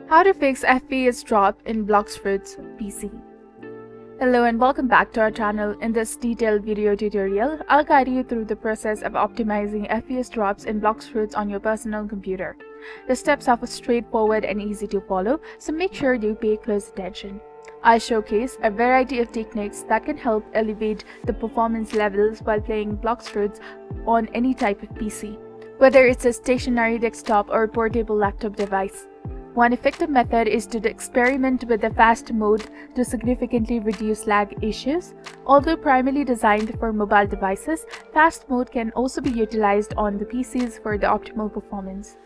How to fix FPS drop in Blox Fruits PC. Hello and welcome back to our channel. In this detailed video tutorial, I'll guide you through the process of optimizing FPS drops in Blox Fruits on your personal computer. The steps are straightforward and easy to follow, so make sure you pay close attention. I showcase a variety of techniques that can help elevate the performance levels while playing Blox Fruits on any type of PC, whether it's a stationary desktop or portable laptop device. One effective method is to experiment with the fast mode to significantly reduce lag issues. Although primarily designed for mobile devices, fast mode can also be utilized on the PCs for the optimal performance.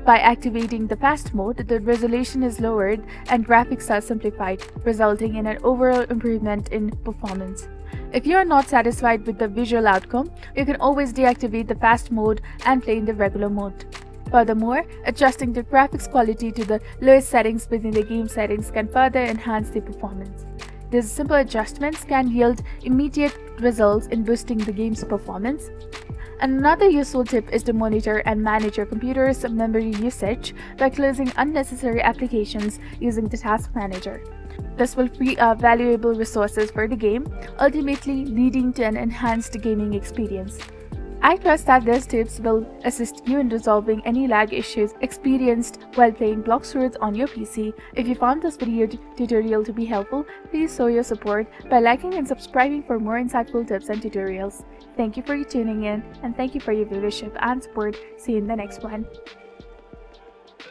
By activating the fast mode, the resolution is lowered and graphics are simplified, resulting in an overall improvement in performance. If you are not satisfied with the visual outcome, you can always deactivate the fast mode and play in the regular mode. Furthermore, adjusting the graphics quality to the lowest settings within the game settings can further enhance the performance. These simple adjustments can yield immediate results in boosting the game's performance. Another useful tip is to monitor and manage your computer's memory usage by closing unnecessary applications using the Task Manager. This will free up valuable resources for the game, ultimately leading to an enhanced gaming experience. I trust that these tips will assist you in resolving any lag issues experienced while playing Blox Fruits on your PC. If you found this video tutorial to be helpful, please show your support by liking and subscribing for more insightful tips and tutorials. Thank you for tuning in, and thank you for your viewership and support. See you in the next one.